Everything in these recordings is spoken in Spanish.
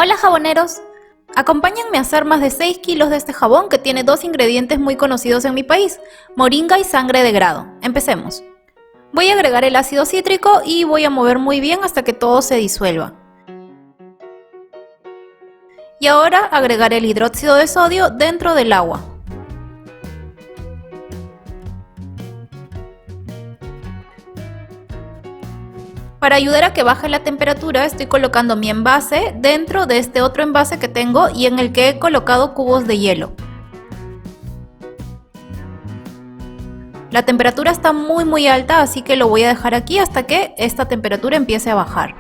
Hola jaboneros, acompáñenme a hacer más de 6 kilos de este jabón que tiene dos ingredientes muy conocidos en mi país, moringa y sangre de grado. Empecemos. Voy a agregar el ácido cítrico y voy a mover muy bien hasta que todo se disuelva. Y ahora agregaré el hidróxido de sodio dentro del agua. Para ayudar a que baje la temperatura, estoy colocando mi envase dentro de este otro envase que tengo y en el que he colocado cubos de hielo. La temperatura está muy alta, así que lo voy a dejar aquí hasta que esta temperatura empiece a bajar.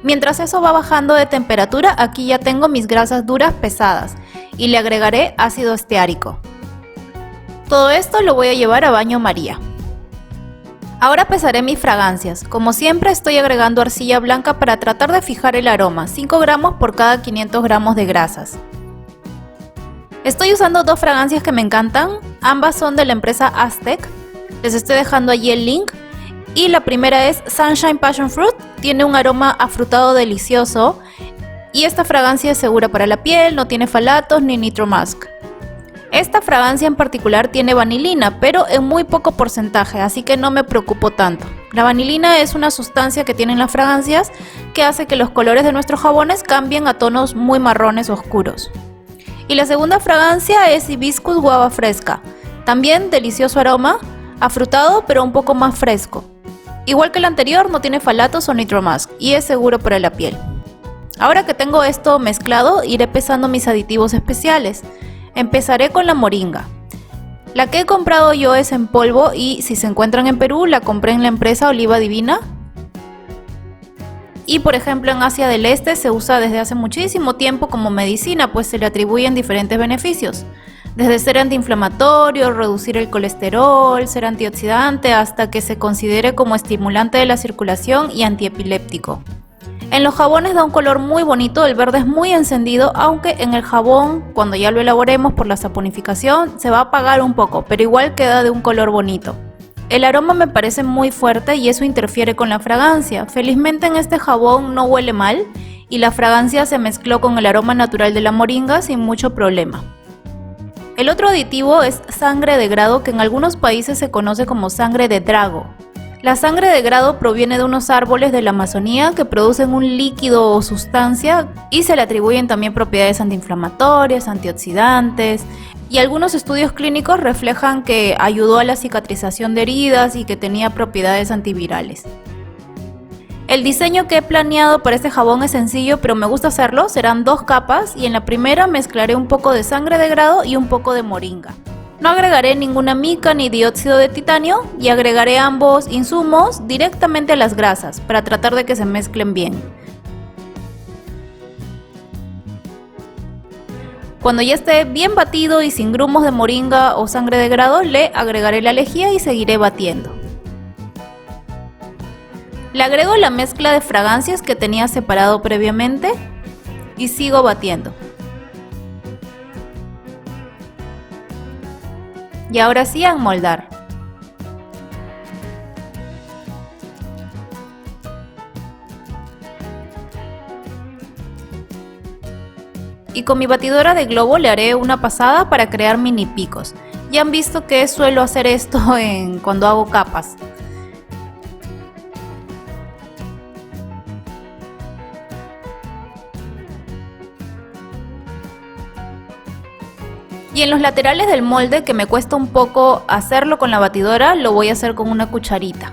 Mientras eso va bajando de temperatura, aquí ya tengo mis grasas duras pesadas y le agregaré ácido esteárico. Todo esto lo voy a llevar a baño María. Ahora pesaré mis fragancias. Como siempre estoy agregando arcilla blanca para tratar de fijar el aroma, 5 gramos por cada 500 gramos de grasas. Estoy usando dos fragancias que me encantan, ambas son de la empresa Aztec, les estoy dejando allí el link. Y la primera es Sunshine Passion Fruit, tiene un aroma afrutado delicioso y esta fragancia es segura para la piel, no tiene ftalatos ni nitromusk. Esta fragancia en particular tiene vanilina, pero en muy poco porcentaje, así que no me preocupo tanto. La vanilina es una sustancia que tienen las fragancias que hace que los colores de nuestros jabones cambien a tonos muy marrones oscuros. Y la segunda fragancia es Hibiscus Guava Fresca, también delicioso aroma, afrutado pero un poco más fresco. Igual que el anterior, no tiene ftalatos o nitromusk y es seguro para la piel. Ahora que tengo esto mezclado, iré pesando mis aditivos especiales. Empezaré con la moringa. La que he comprado yo es en polvo y si se encuentran en Perú la compré en la empresa Oliva Divina. Y por ejemplo en Asia del Este se usa desde hace muchísimo tiempo como medicina, pues se le atribuyen diferentes beneficios. Desde ser antiinflamatorio, reducir el colesterol, ser antioxidante, hasta que se considere como estimulante de la circulación y antiepiléptico. En los jabones da un color muy bonito, el verde es muy encendido, aunque en el jabón, cuando ya lo elaboremos por la saponificación, se va a apagar un poco, pero igual queda de un color bonito. El aroma me parece muy fuerte y eso interfiere con la fragancia. Felizmente en este jabón no huele mal y la fragancia se mezcló con el aroma natural de la moringa sin mucho problema. El otro aditivo es sangre de grado, que en algunos países se conoce como sangre de drago. La sangre de grado proviene de unos árboles de la Amazonía que producen un líquido o sustancia y se le atribuyen también propiedades antiinflamatorias, antioxidantes, y algunos estudios clínicos reflejan que ayudó a la cicatrización de heridas y que tenía propiedades antivirales. El diseño que he planeado para este jabón es sencillo, pero me gusta hacerlo. Serán 2 capas y en la primera mezclaré un poco de sangre de grado y un poco de moringa. No agregaré ninguna mica ni dióxido de titanio y agregaré ambos insumos directamente a las grasas para tratar de que se mezclen bien. Cuando ya esté bien batido y sin grumos de moringa o sangre de grado, le agregaré la lejía y seguiré batiendo. Le agrego la mezcla de fragancias que tenía separado previamente y sigo batiendo. Y ahora sí a enmoldar. Y con mi batidora de globo le haré una pasada para crear mini picos. Ya han visto que suelo hacer esto cuando hago capas. Y en los laterales del molde, que me cuesta un poco hacerlo con la batidora, lo voy a hacer con una cucharita.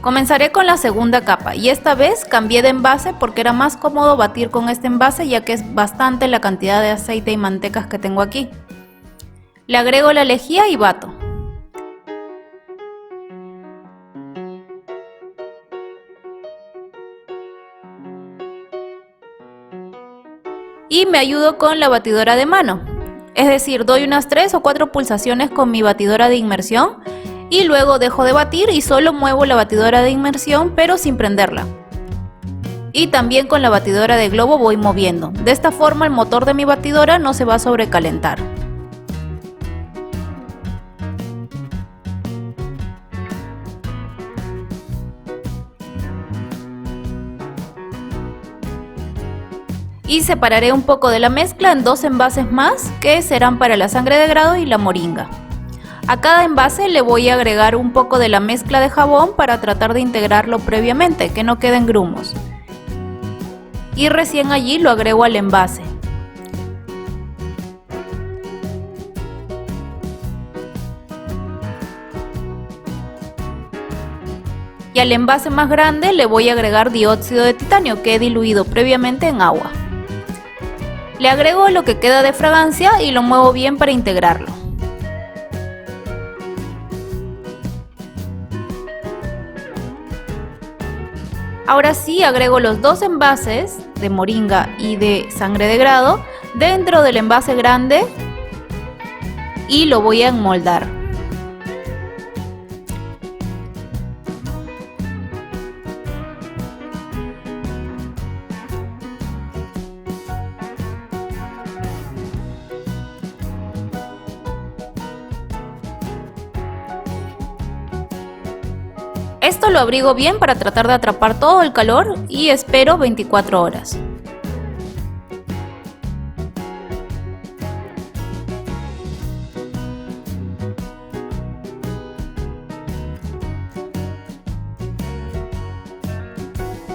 Comenzaré con la segunda capa y esta vez cambié de envase porque era más cómodo batir con este envase, ya que es bastante la cantidad de aceite y mantecas que tengo aquí. Le agrego la lejía y bato. Y me ayudo con la batidora de mano, es decir, doy unas 3 o 4 pulsaciones con mi batidora de inmersión y luego dejo de batir y solo muevo la batidora de inmersión pero sin prenderla. Y también con la batidora de globo voy moviendo, de esta forma el motor de mi batidora no se va a sobrecalentar. Y separaré un poco de la mezcla en 2 envases más que serán para la sangre de grado y la moringa. A cada envase le voy a agregar un poco de la mezcla de jabón para tratar de integrarlo previamente, que no queden grumos. Y recién allí lo agrego al envase. Y al envase más grande le voy a agregar dióxido de titanio que he diluido previamente en agua. Le agrego lo que queda de fragancia y lo muevo bien para integrarlo. Ahora sí agrego los 2 envases de moringa y de sangre de grado dentro del envase grande y lo voy a enmoldar. Esto lo abrigo bien para tratar de atrapar todo el calor y espero 24 horas.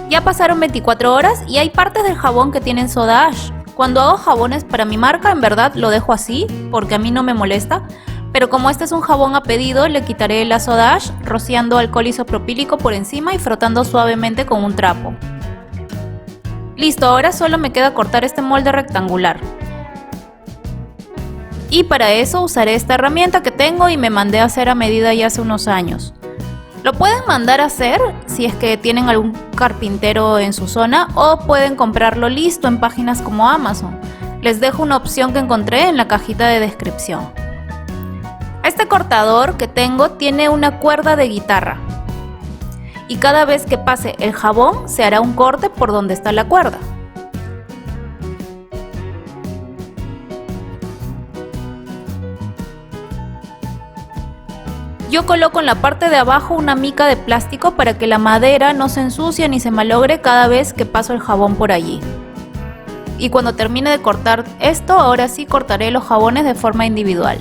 Ya pasaron 24 horas y hay partes del jabón que tienen soda ash. Cuando hago jabones para mi marca, en verdad lo dejo así porque a mí no me molesta. Pero como este es un jabón a pedido, le quitaré la soda ash rociando alcohol isopropílico por encima y frotando suavemente con un trapo. Listo, ahora solo me queda cortar este molde rectangular. Y para eso usaré esta herramienta que tengo y me mandé a hacer a medida ya hace unos años. Lo pueden mandar a hacer si es que tienen algún carpintero en su zona o pueden comprarlo listo en páginas como Amazon. Les dejo una opción que encontré en la cajita de descripción. Este cortador que tengo tiene una cuerda de guitarra y cada vez que pase el jabón se hará un corte por donde está la cuerda. Yo coloco en la parte de abajo una mica de plástico para que la madera no se ensucie ni se malogre cada vez que paso el jabón por allí. Y cuando termine de cortar esto, ahora sí cortaré los jabones de forma individual.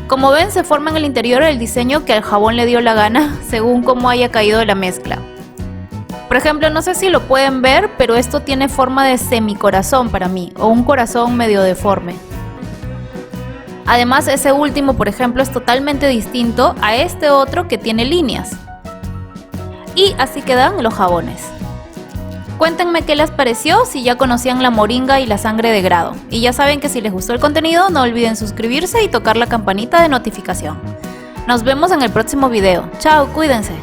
Como ven, se forma en el interior el diseño que al jabón le dio la gana, según cómo haya caído la mezcla. Por ejemplo, no sé si lo pueden ver, pero esto tiene forma de semicorazón para mí, o un corazón medio deforme. Además, ese último, por ejemplo, es totalmente distinto a este otro que tiene líneas. Y así quedan los jabones. Cuéntenme qué les pareció, si ya conocían la moringa y la sangre de grado. Y ya saben que si les gustó el contenido, no olviden suscribirse y tocar la campanita de notificación. Nos vemos en el próximo video. Chao, cuídense.